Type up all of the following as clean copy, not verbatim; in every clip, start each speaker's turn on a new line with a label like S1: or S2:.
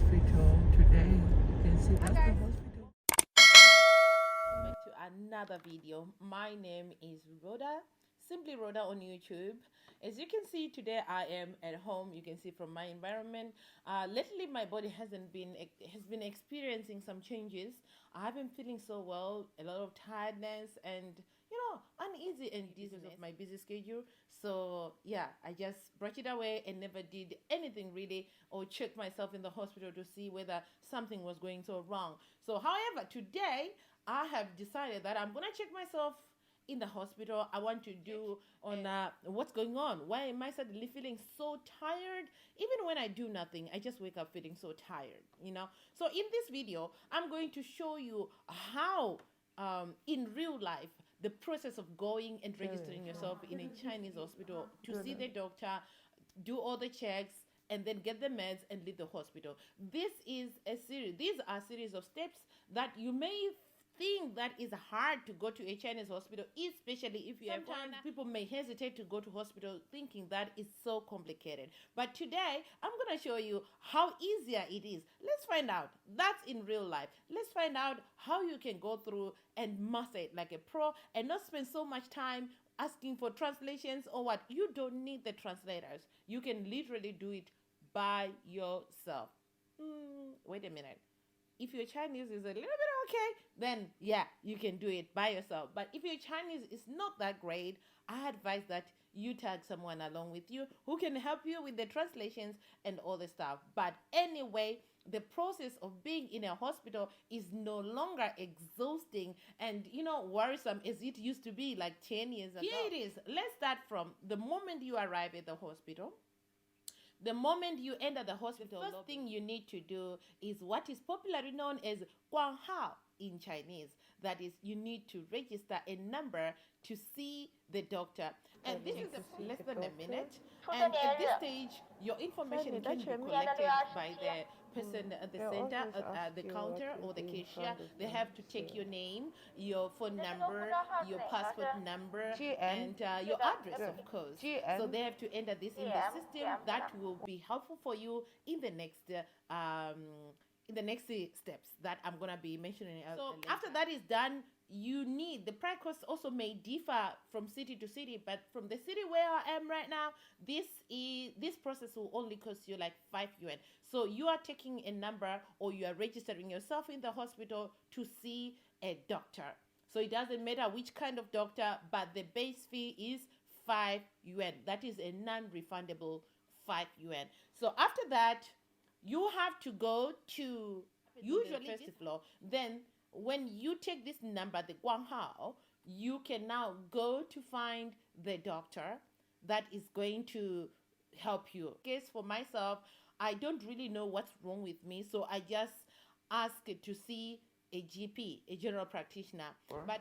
S1: hospital today. You can see that's the hospital.
S2: Welcome back to another video. My name is Rhoda, simply Rhoda on YouTube. As you can see today, I am at home. You can see from my environment. Lately, my body has been experiencing some changes. I have been feeling so well, a lot of tiredness and uneasy and dizziness of my busy schedule. So yeah, I just brushed it away and never did anything really or checked myself in the hospital to see whether something was going so wrong. So however, today I have decided that I'm gonna check myself in the hospital. I want to do on what's going on. Why am I suddenly feeling so tired? Even when I do nothing, I just wake up feeling so tired. So in this video, I'm going to show you how in real life the process of going and registering yourself in a Chinese hospital to see the doctor, do all the checks, and then get the meds and leave the hospital. These are a series of steps that you may think that is hard to go to a Chinese hospital, especially if you have sometimes people may hesitate to go to hospital thinking that it's so complicated. But today I'm gonna show you how easier it is. Let's find out. That's in real life. Let's find out how you can go through and master it like a pro and not spend so much time asking for translations or what. You don't need the translators. You can literally do it by yourself. Wait a minute. If your Chinese is a little bit okay, then yeah, you can do it by yourself. But if your Chinese is not that great, I advise that you tag someone along with you who can help you with the translations and all the stuff. But anyway, the process of being in a hospital is no longer exhausting and worrisome as it used to be like 10 years ago. Here it is. Let's start from the moment you arrive at the hospital. The moment you enter the hospital, the first thing you need to do is what is popularly known as Guanghao in Chinese. That is, you need to register a number to see the doctor. And this is less than a minute. And at this stage, your information can be collected by the person at the center, at the counter or the cashier. They have to take your name, your phone number, your passport number, and your address, of course. So they have to enter this in the system. That will be helpful for you in the next steps that I'm gonna be mentioning. So after that is done, the price cost also may differ from city to city, but from the city where I am right now, this process will only cost you like 5 yuan. So you are taking a number or you are registering yourself in the hospital to see a doctor. So it doesn't matter which kind of doctor, but the base fee is 5 yuan. That is a non-refundable 5 yuan. So after that, you have to go to usually the first floor. Then when you take this number, the Guanghao, you can now go to find the doctor that is going to help you. Case for myself, I don't really know what's wrong with me, so I just ask to see a GP, a general practitioner. But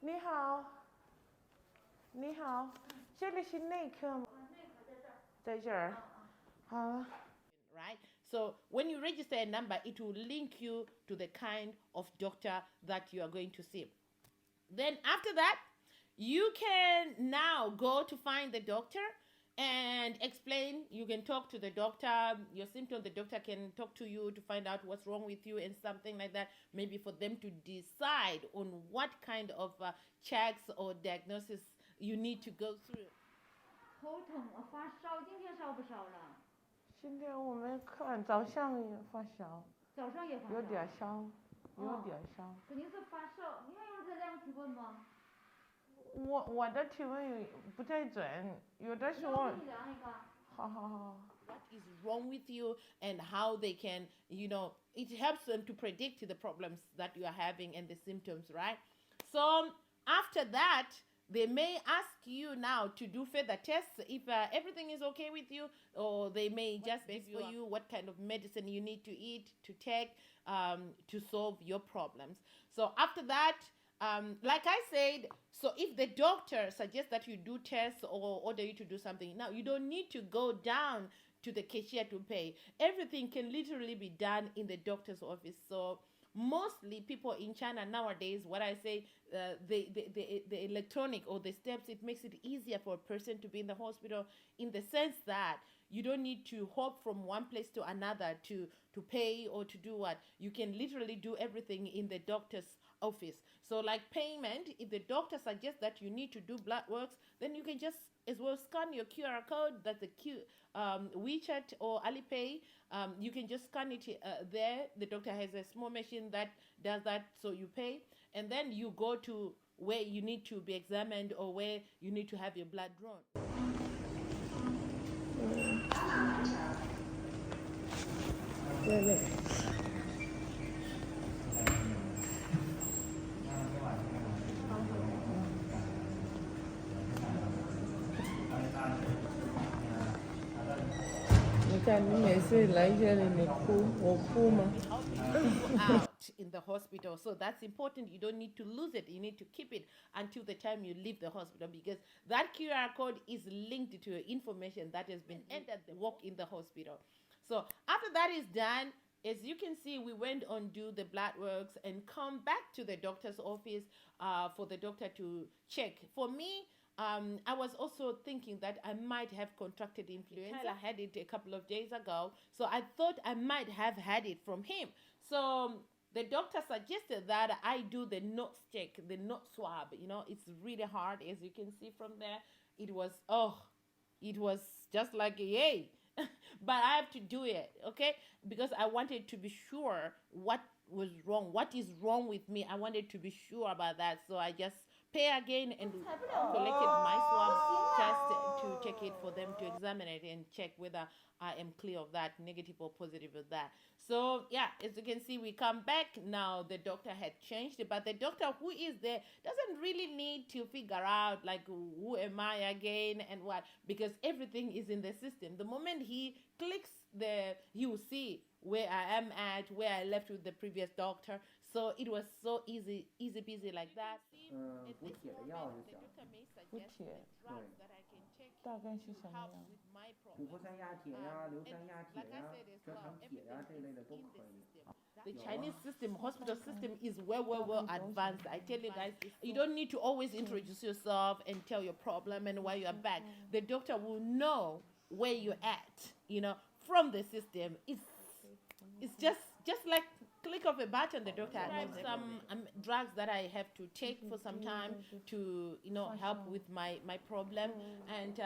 S1: 你好，你好，这里是内科吗？在这儿。好。
S2: right? So when you register a number, it will link you to the kind of doctor that you are going to see. Then after that, you can now go to find the doctor and explain. You can talk to the doctor, your symptoms. The doctor can talk to you to find out what's wrong with you and something like that. Maybe for them to decide on what kind of checks or diagnosis you need to go through.
S3: 头疼，发烧，今天烧不烧了？
S1: 今天我们看早上也发烧，
S3: 早上也发烧，
S1: 有点烧，有点烧。
S3: 肯定是发烧，你还用这量体温吗？
S1: 我的体温不太准，有的时候。
S3: 你量一个。
S1: 好好好。
S2: What is wrong with you and how they can, it helps them to predict the problems that you are having and the symptoms, right? So after that, they may ask you now to do further tests if everything is okay with you, or they may just ask for you what kind of medicine you need to eat, to take, to solve your problems. So after that, like I said, so if the doctor suggests that you do tests or order you to do something, now you don't need to go down to the cashier to pay. Everything can literally be done in the doctor's office. So mostly people in China nowadays, what I say, the electronic or the steps, it makes it easier for a person to be in the hospital in the sense that you don't need to hop from one place to another to pay or to do what. You can literally do everything in the doctor's office. So like payment, if the doctor suggests that you need to do blood works, then you can just as well scan your QR code. That's the WeChat or Alipay. You can just scan it there. The doctor has a small machine that does that, so you pay, and then you go to where you need to be examined or where you need to have your blood drawn. Out in the hospital, so that's important. You don't need to lose it. You need to keep it until the time you leave the hospital, because that QR code is linked to your information that has been entered the walk in the hospital. So after that is done, as you can see, we went on do the blood works and come back to the doctor's office for the doctor to check. For me, I was also thinking that I might have contracted influenza. I had it a couple of days ago, so I thought I might have had it from him. So the doctor suggested that I do the nose check, the nose swab. You know, it's really hard, as you can see from there. It was just like yay. But I have to do it, okay? Because I wanted to be sure what was wrong, what is wrong with me. I wanted to be sure about that, so I just pay again and collected my swab test to take it for them to examine it and check whether I am clear of that, negative or positive of that. So yeah, as you can see, we come back now. The doctor had changed it, but the doctor who is there doesn't really need to figure out like who am I again and what, because everything is in the system. The moment he clicks he will see where I am at, where I left with the previous doctor. So it was so easy peasy like that. At this moment, the doctor may suggest the drugs that I can take to help with my problem. Like I said as well, everything is in the system. The Chinese system, hospital system, is well advanced. I tell you guys, you don't need to always introduce yourself and tell your problem and why you are back. The doctor will know where you're at, you know, from the system. It's just like click of a button. The doctor has some drugs that I have to take for some time to, you know, help with my problem. And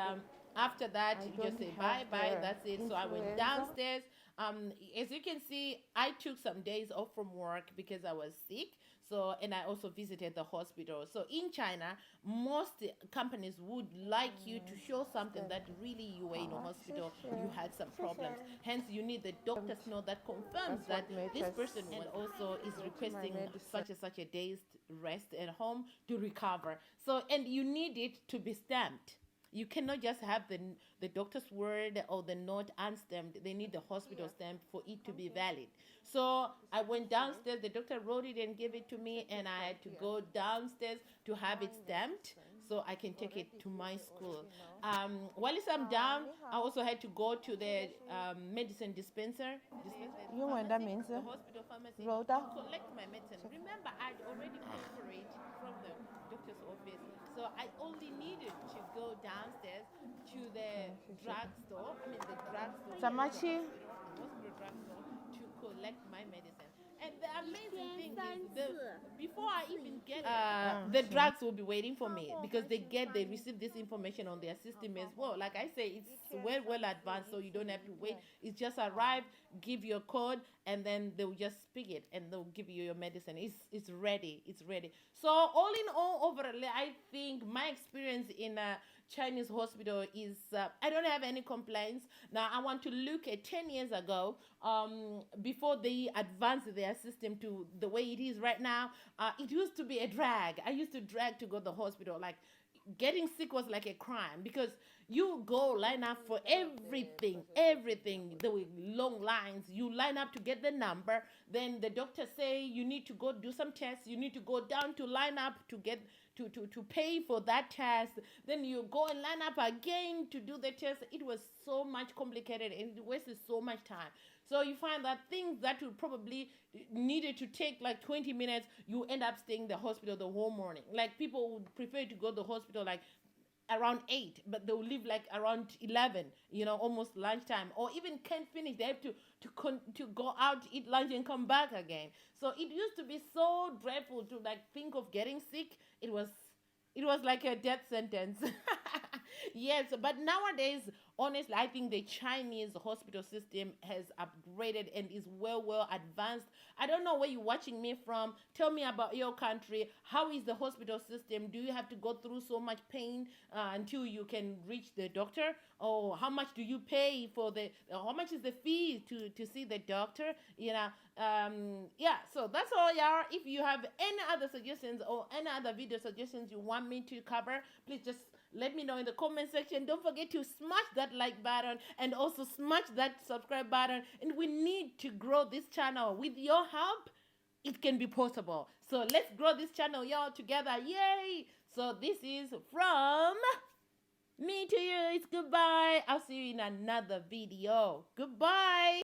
S2: after that, you just say bye. That's it. So I went downstairs. As you can see, I took some days off from work because I was sick. So, and I also visited the hospital. So in China, most companies would like you to show something that really you were in a hospital, you had some problems. Hence, you need the doctor's note that confirms that this person and also is requesting such a day's rest at home to recover. So, and you need it to be stamped. You cannot just have the doctor's word or the note unstamped. They need the hospital stamp for it to be valid. So I went downstairs. The doctor wrote it and gave it to me, and I had to go downstairs to have it stamped so I can take it to my school. While I'm down, I also had to go to the medicine dispenser.
S1: That means
S2: The hospital pharmacy to collect my medicine. Remember, I'd already paid for it from the doctor's office. So I only needed to go downstairs to the drugstore. The drugstore.
S1: Samachi.
S2: The hospital drugstore to collect my medicine. And the amazing thing is, before I even get the drugs will be waiting for me because they receive this information on their system as well. Like I say, it's well advanced, so you don't have to wait. It's just arrive, give your code, and then they'll just speak it and they'll give you your medicine. It's ready. It's ready. So all in all, overall, I think my experience in a Chinese hospital is I don't have any complaints. Now I want to look at 10 years ago, before they advanced their system to the way it is right now. It used to be a drag. I used to drag to go to the hospital. Like getting sick was like a crime because you go line up for everything. There were long lines. You line up to get the number. Then the doctor say you need to go do some tests. You need to go down to line up to get to pay for that test. Then you go and line up again to do the test. It was so much complicated and it wasted so much time. So you find that things that would probably needed to take like 20 minutes, you end up staying in the hospital the whole morning. Like people would prefer to go to the hospital like around 8, but they'll leave like around 11, almost lunchtime, or even can't finish. They have to go out, eat lunch, and come back again. So it used to be so dreadful to like think of getting sick. It was like a death sentence. Yes, but nowadays, honestly, I think the Chinese hospital system has upgraded and is well advanced. I don't know where you're watching me from. Tell me about your country. How is the hospital system? Do you have to go through so much pain until you can reach the doctor? Or how much do you pay for how much is the fee to see the doctor? Yeah, so that's all, y'all. If you have any other suggestions or any other video suggestions you want me to cover, please just let me know in the comment section. Don't forget to smash that like button and also smash that subscribe button. And we need to grow this channel. With your help, it can be possible. So let's grow this channel, y'all, together. Yay! So this is from me to you. It's goodbye. I'll see you in another video. Goodbye.